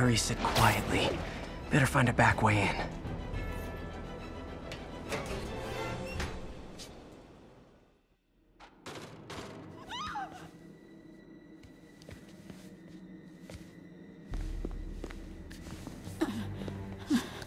Yuri said quietly. Better find a back way in.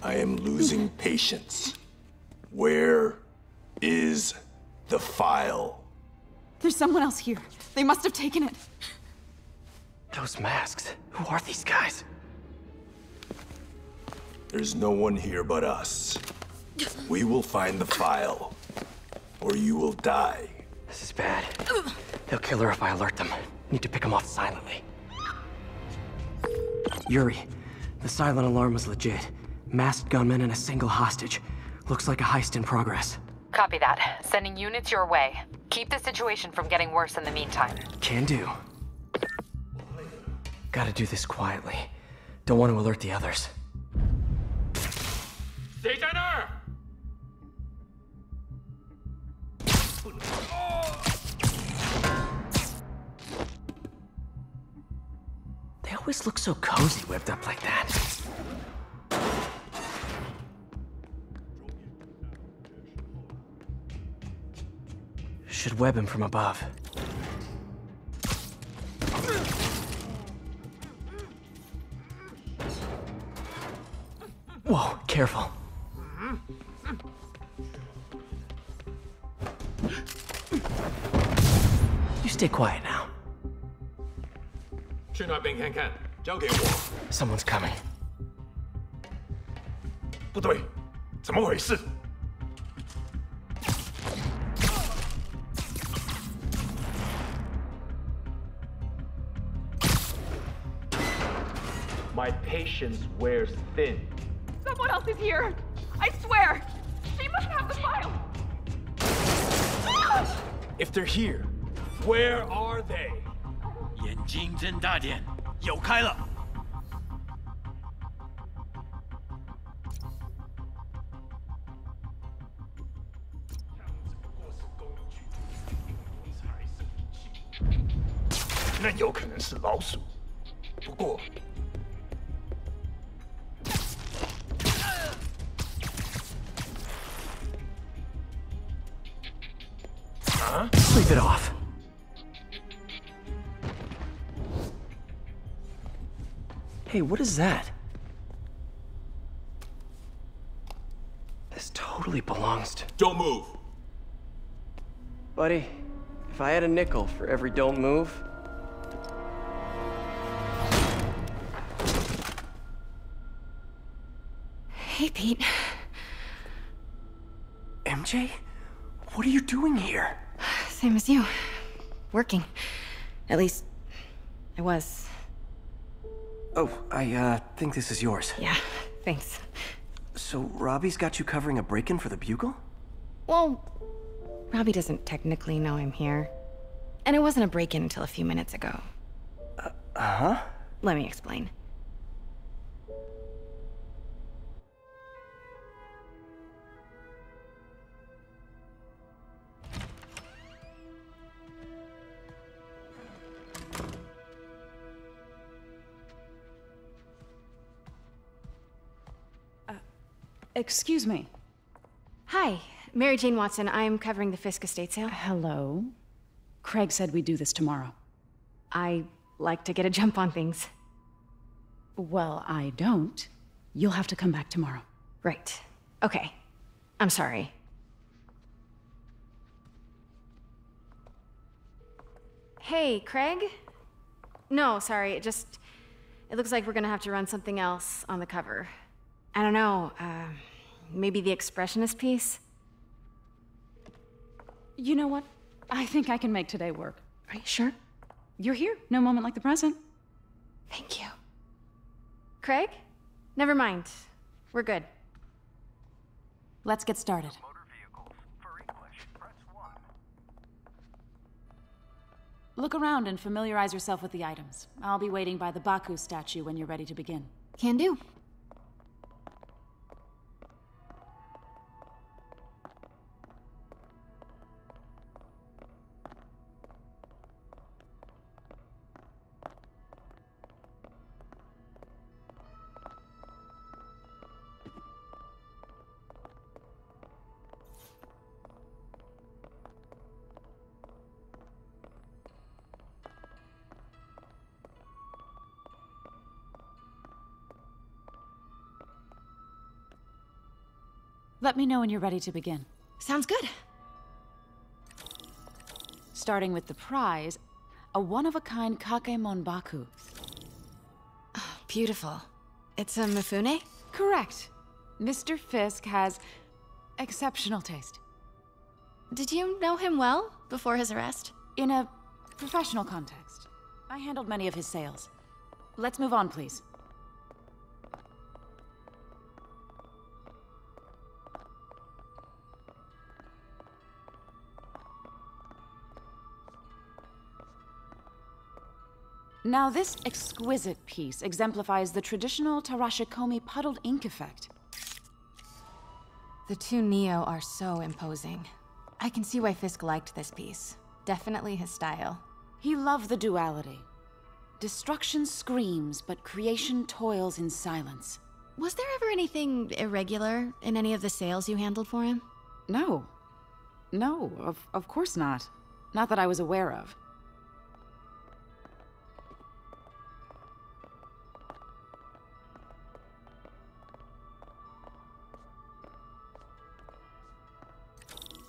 I am losing patience. Where is the file? There's someone else here. They must have taken it. Those masks. Who are these guys? There's no one here but us. We will find the file, or you will die. This is bad. They'll kill her if I alert them. Need to pick them off silently. Yuri, the silent alarm was legit. Masked gunmen and a single hostage. Looks like a heist in progress. Copy that. Sending units your way. Keep the situation from getting worse in the meantime. Can do. Gotta do this quietly. Don't want to alert the others. 谁在那儿？ They always look so cozy whipped up like that. Should web him from above. Whoa, careful. You stay quiet now. 去那边看看，交给我。 Someone's coming. 不对，怎么回事？ My patience wears thin. Someone else is here. I swear. She must have the file. If they're here, where are they? 眼睛睁大点，有开了。那有可能是老鼠，不过。 Sleep it off. Hey, what is that? This totally belongs to... Don't move. Buddy, if I had a nickel for every don't move... Hey, Pete. MJ? What are you doing here? Same as you. Working. At least, I was. Oh, I think this is yours. Yeah, thanks. So Robbie's got you covering a break-in for the Bugle? Well, Robbie doesn't technically know I'm here. And it wasn't a break-in until a few minutes ago. Uh-huh? Let me explain. Excuse me. Hi, Mary Jane Watson. I'm covering the Fisk estate sale. Hello. Craig said we'd do this tomorrow. I like to get a jump on things. Well, I don't. You'll have to come back tomorrow. Right. Okay. I'm sorry. Hey, Craig? No, sorry. It looks like we're gonna have to run something else on the cover. I don't know, maybe the expressionist piece? You know what? I think I can make today work. Are you sure? You're here. No moment like the present. Thank you. Craig? Never mind. We're good. Let's get started. Look around and familiarize yourself with the items. I'll be waiting by the Baku statue when you're ready to begin. Can do. Let me know when you're ready to begin. Sounds good. Starting with the prize, a one-of-a-kind Kakemon Baku. Beautiful. It's a Mifune? Correct. Mr. Fisk has exceptional taste. Did you know him well before his arrest? In a professional context, I handled many of his sales. Let's move on, please. Now, this exquisite piece exemplifies the traditional Tarashikomi puddled ink effect. The two Neo are so imposing. I can see why Fisk liked this piece. Definitely his style. He loved the duality. Destruction screams, but creation toils in silence. Was there ever anything irregular in any of the sales you handled for him? No. No, of course not. Not that I was aware of.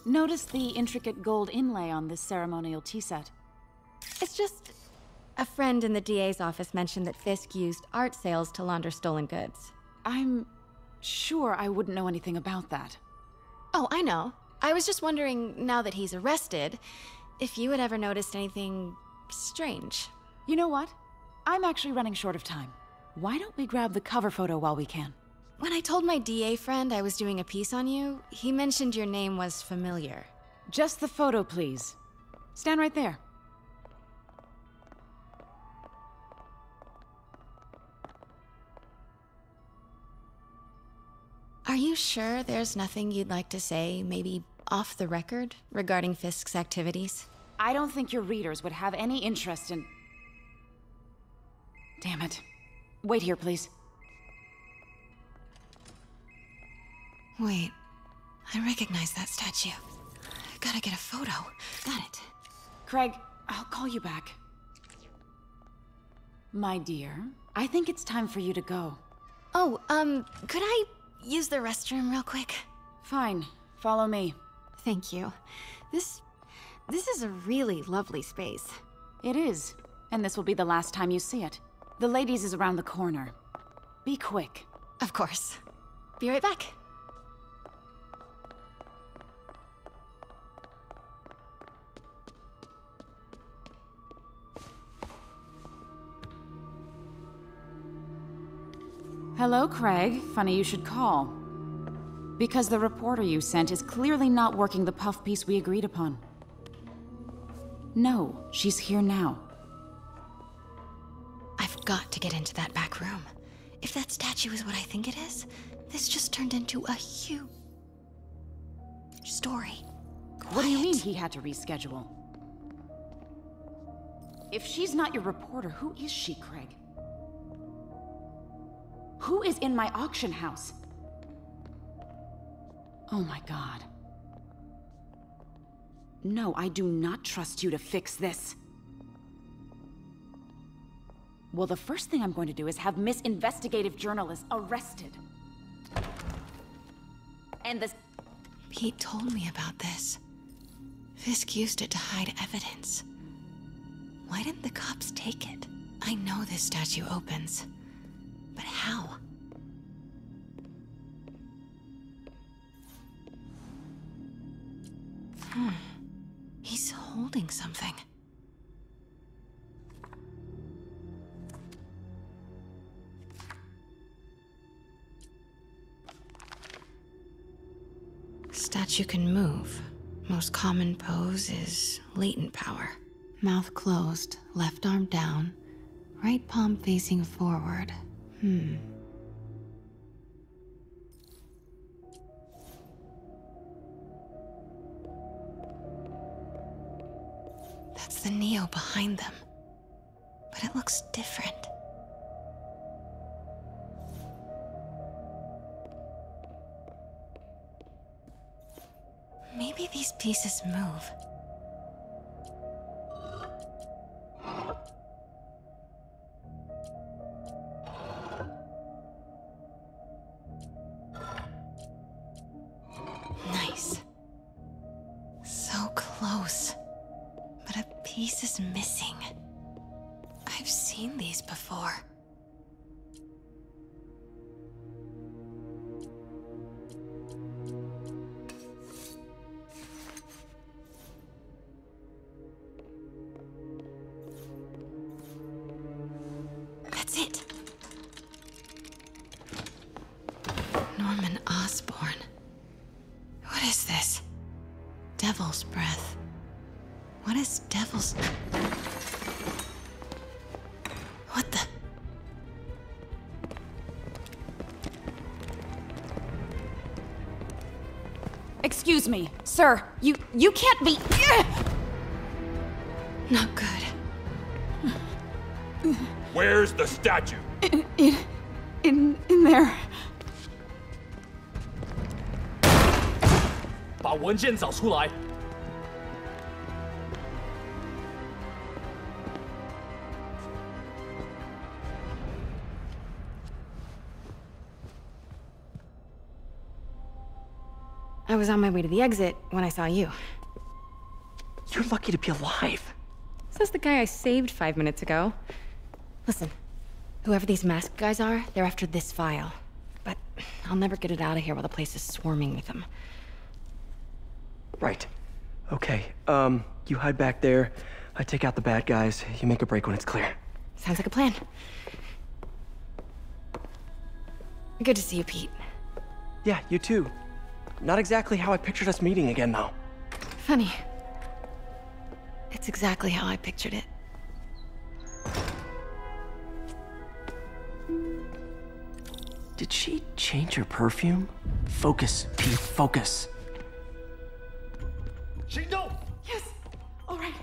Notice the intricate gold inlay on this ceremonial tea set. It's just... a friend in the DA's office mentioned that Fisk used art sales to launder stolen goods. I'm sure I wouldn't know anything about that. Oh, I know. I was just wondering, now that he's arrested, if you had ever noticed anything strange. You know what? I'm actually running short of time. Why don't we grab the cover photo while we can? When I told my DA friend I was doing a piece on you, he mentioned your name was familiar. Just the photo, please. Stand right there. Are you sure there's nothing you'd like to say, maybe off the record, regarding Fisk's activities? I don't think your readers would have any interest in... Damn it. Wait here, please. Wait, I recognize that statue. Gotta get a photo. Got it. Craig, I'll call you back. My dear, I think it's time for you to go. Oh, could I use the restroom real quick? Fine. Follow me. Thank you. This is a really lovely space. It is. And this will be the last time you see it. The ladies is around the corner. Be quick. Of course. Be right back. Hello, Craig. Funny you should call. Because the reporter you sent is clearly not working the puff piece we agreed upon. No, she's here now. I've got to get into that back room. If that statue is what I think it is, this just turned into a huge story. What do you mean he had to reschedule? If she's not your reporter, who is she, Craig? Who is in my auction house? Oh my god. No, I do not trust you to fix this. Well, the first thing I'm going to do is have Miss Investigative Journalist arrested. And this... Pete told me about this. Fisk used it to hide evidence. Why didn't the cops take it? I know this statue opens. But how? He's holding something. Statue can move. Most common pose is latent power. Mouth closed, left arm down, right palm facing forward. That's the Neo behind them. But it looks different. Maybe these pieces move. Nice. So close. But a piece is missing. I've seen these before. That's it. Norman Osborn. What is this? Devil's breath. What is devil's... What the... Excuse me, sir. You can't be... Not good. Where's the statue? In there. 把文件找出来。 I was on my way to the exit when I saw you. You're lucky to be alive. Says the guy I saved 5 minutes ago. Listen, whoever these masked guys are, they're after this file. But I'll never get it out of here while the place is swarming with them. Right. Okay, you hide back there. I take out the bad guys. You make a break when it's clear. Sounds like a plan. Good to see you, Pete. Yeah, you too. Not exactly how I pictured us meeting again, though. Funny. It's exactly how I pictured it. Did she change her perfume? Focus, Pete, focus. 行动！ Yes. All right.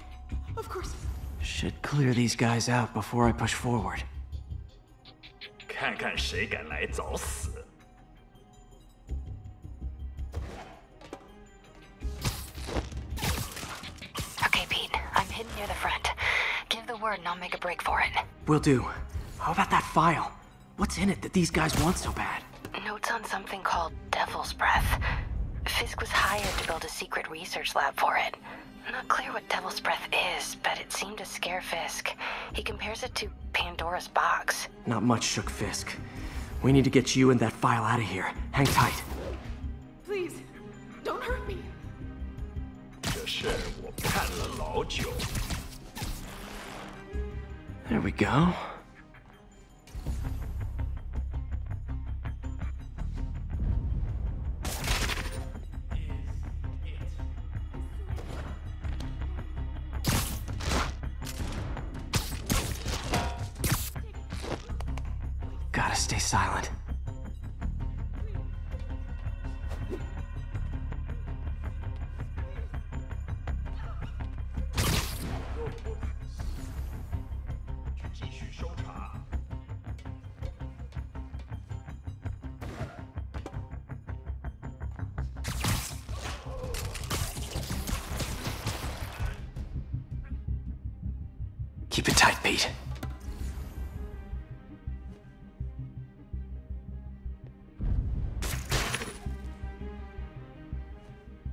Of course. Should clear these guys out before I push forward. 看看谁敢来找死！ Okay, Pete. I'm hidden near the front. Give the word and I'll make a break for it. Will do. How about that file? What's in it that these guys want so bad? Notes on something called Devil's Breath. Fisk was hired to build a secret research lab for it. Not clear what Devil's Breath is, but it seemed to scare Fisk. He compares it to Pandora's box. Not much shook Fisk. We need to get you and that file out of here. Hang tight. Please, don't hurt me. 这事我盼了老久。 There we go. Gotta stay silent. Keep it tight, Pete.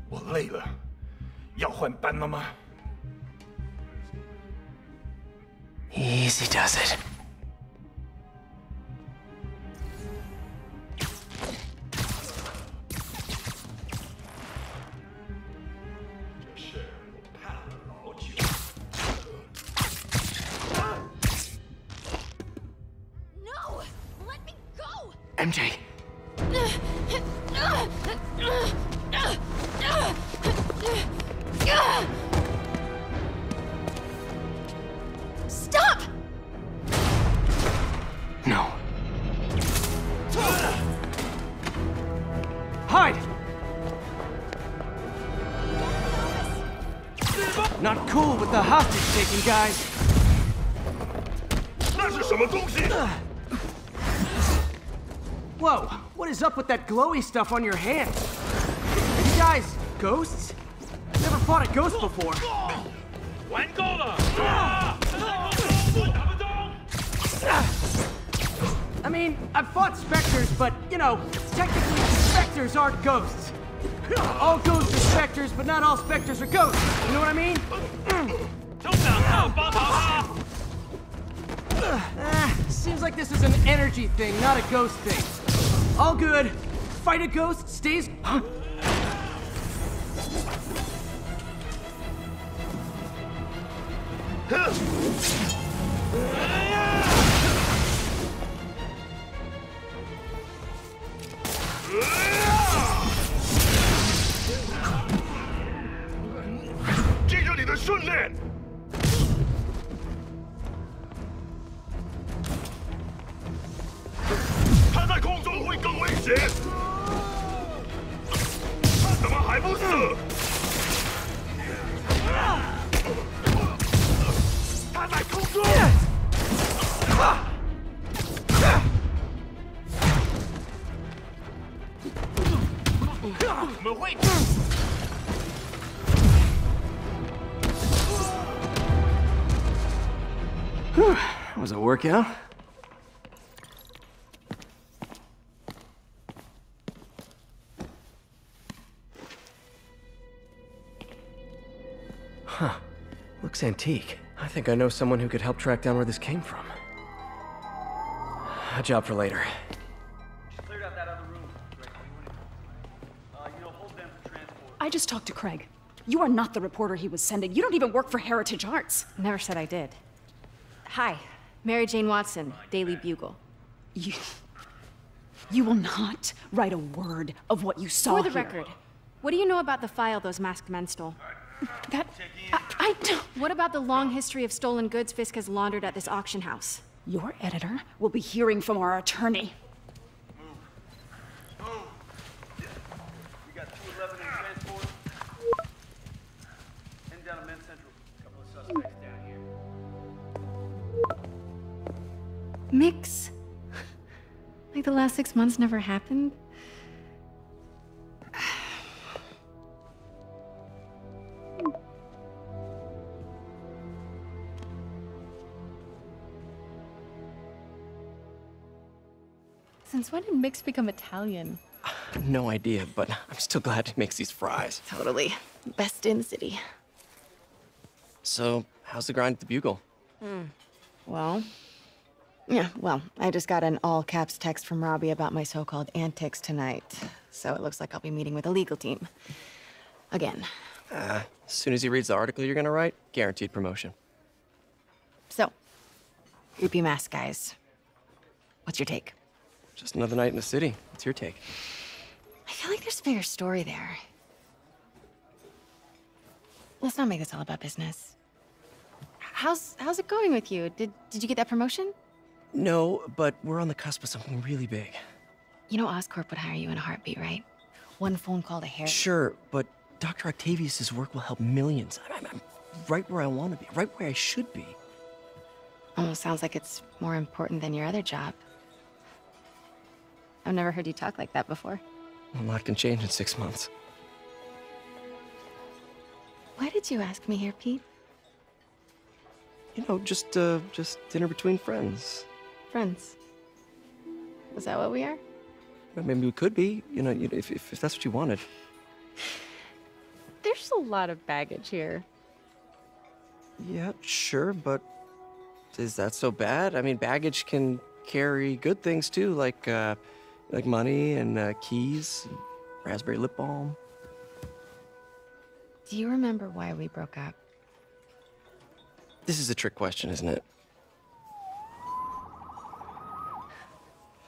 我累了，要换班了吗？ Easy does it. No! Let me go! MJ. Stop! No. Hide! Not cool with the hostage taking, guys. 那是什么东西？ Whoa, what is up with that glowy stuff on your hands? Are you guys ghosts? Never fought a ghost before. 玩够了！打不动！ I mean, I've fought specters, but, you know, technically specters aren't ghosts. All ghosts are specters, but not all specters are ghosts. You know what I mean? Seems like this is an energy thing, not a ghost thing. All good. Fight a ghost, stays... Huh? That was a workout. Huh. Looks antique. I think I know someone who could help track down where this came from. A job for later. Cleared out that other room. Hold them for transport. I just talked to Craig. You are not the reporter he was sending. You don't even work for Heritage Arts. Never said I did. Hi, Mary Jane Watson, Daily Bugle. You will not write a word of what you saw For the here. record, what do you know about the file those masked men stole? I don't... What about the long history of stolen goods Fisk has laundered at this auction house? Your editor will be hearing from our attorney. Move. We got 211 in transport. Heading down to Men's Central. A couple of suspects down here. Mix? Like the last 6 months never happened? Since when did Mix become Italian? No idea, but I'm still glad he makes these fries. Totally. Best in the city. So, how's the grind at the Bugle? Well, I just got an all-caps text from Robbie about my so-called antics tonight. So it looks like I'll be meeting with a legal team. Again. As soon as he reads the article you're gonna write, guaranteed promotion. So, groupie mask guys. What's your take? Just another night in the city. What's your take? I feel like there's a bigger story there. Let's not make this all about business. How's it going with you? Did you get that promotion? No, but we're on the cusp of something really big. You know Oscorp would hire you in a heartbeat, right? One phone call to Harry. Sure, but Dr. Octavius's work will help millions. I'm right where I want to be, right where I should be. Almost sounds like it's more important than your other job. I've never heard you talk like that before. A lot can change in 6 months. Why did you ask me here, Pete? You know, just dinner between friends. Friends. Is that what we are? Well, maybe we could be, if that's what you wanted. There's a lot of baggage here. Yeah, sure, but is that so bad? I mean, baggage can carry good things too, like money and keys, and raspberry lip balm. Do you remember why we broke up? This is a trick question, isn't it?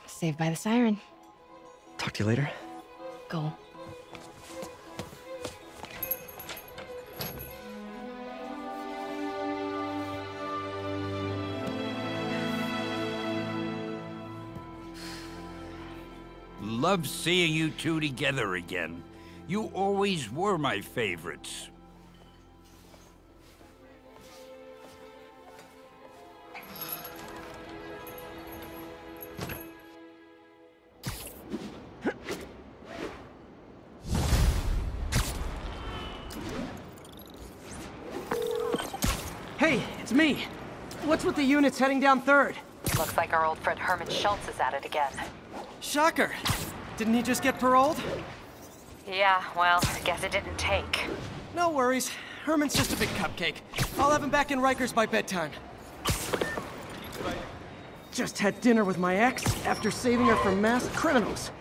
Saved by the siren. Talk to you later. Go. Love seeing you two together again. You always were my favorites. Hey, it's me. What's with the units heading down 3rd? Looks like our old friend Herman Schultz is at it again. Shocker. Didn't he just get paroled? Yeah, well, I guess it didn't take. No worries. Herman's just a big cupcake. I'll have him back in Rikers by bedtime. Just had dinner with my ex after saving her from masked criminals.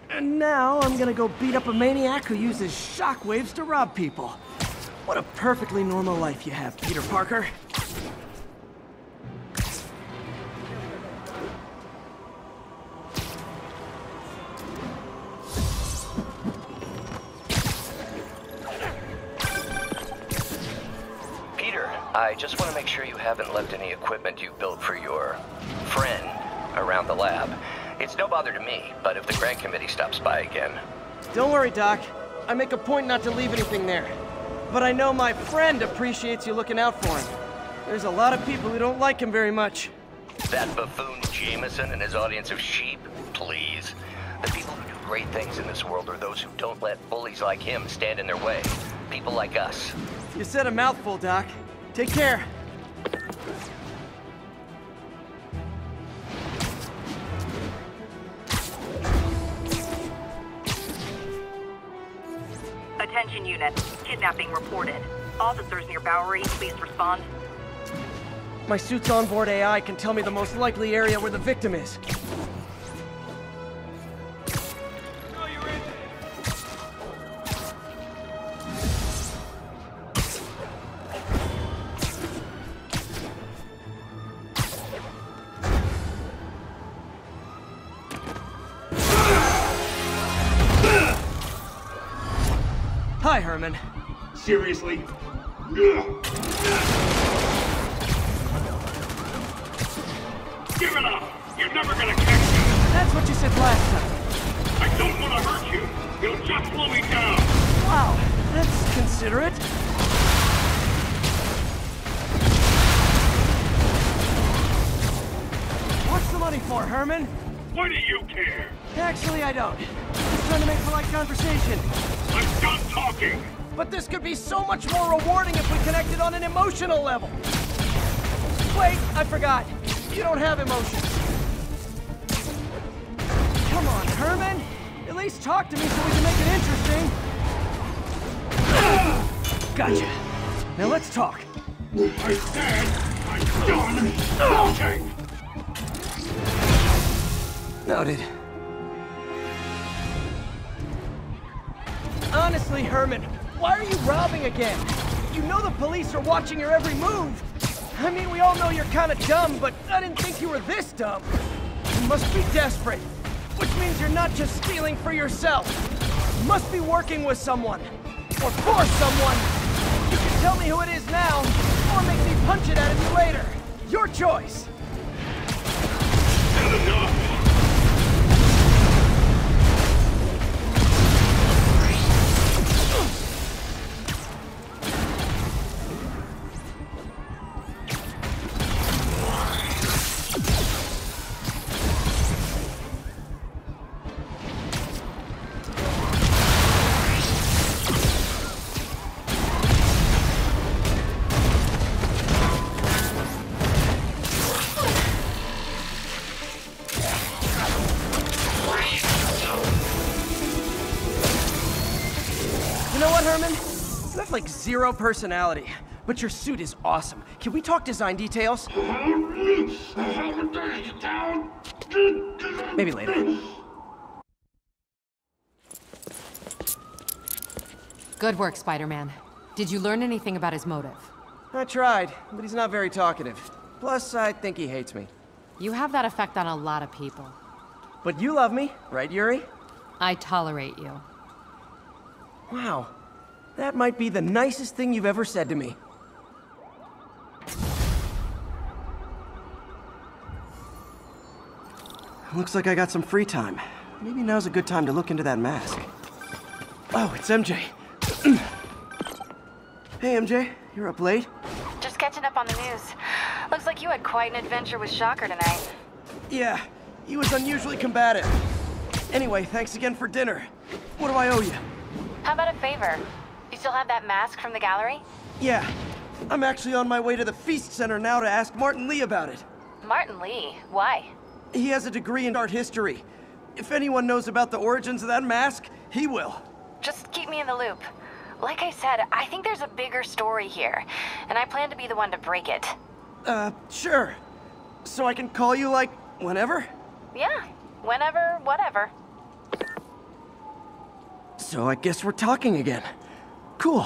And now I'm gonna go beat up a maniac who uses shockwaves to rob people. What a perfectly normal life you have, Peter Parker. Peter, I just want to make sure you haven't left any equipment you built for your friend around the lab. It's no bother to me, but if the grant committee stops by again... Don't worry, Doc. I make a point not to leave anything there. But I know my friend appreciates you looking out for him. There's a lot of people who don't like him very much. That buffoon Jameson and his audience of sheep? Please. The people who do great things in this world are those who don't let bullies like him stand in their way. People like us. You said a mouthful, Doc. Take care. Attention unit. Kidnapping reported. Officers near Bowery, please respond. My suit's onboard AI can tell me the most likely area where the victim is. Hi, Herman. Seriously? Give it up! You're never gonna catch me! That's what you said last time. I don't want to hurt you! You'll just slow me down! Wow, that's considerate. What's the money for, Herman? Why do you care? Actually, I don't. Just trying to make polite conversation. I'm done talking! But this could be so much more rewarding if we connected on an emotional level. Wait, I forgot. You don't have emotions. Come on, Herman. At least talk to me so we can make it interesting. Gotcha. Now let's talk. I said I'm done talking! Noted. Honestly, Herman, why are you robbing again? You know the police are watching your every move. I mean, we all know you're kind of dumb, but I didn't think you were this dumb. You must be desperate, which means you're not just stealing for yourself. You must be working with someone, or for someone. You can tell me who it is now, or make me punch it out of you later. Your choice. Not enough! You know what, Herman? You have like zero personality, but your suit is awesome. Can we talk design details? Maybe later. Good work, Spider-Man. Did you learn anything about his motive? I tried, but he's not very talkative. Plus, I think he hates me. You have that effect on a lot of people. But you love me, right, Yuri? I tolerate you. Wow. That might be the nicest thing you've ever said to me. Looks like I got some free time. Maybe now's a good time to look into that mask. Oh, it's MJ. Hey, MJ. You're up late? Just catching up on the news. Looks like you had quite an adventure with Shocker tonight. Yeah, he was unusually combative. Anyway, thanks again for dinner. What do I owe you? How about a favor? You still have that mask from the gallery? Yeah. I'm actually on my way to the Feast Center now to ask Martin Lee about it. Martin Lee? Why? He has a degree in art history. If anyone knows about the origins of that mask, he will. Just keep me in the loop. Like I said, I think there's a bigger story here, and I plan to be the one to break it. Sure. So I can call you, like, whenever? Yeah, whenever, whatever. So I guess we're talking again. Cool.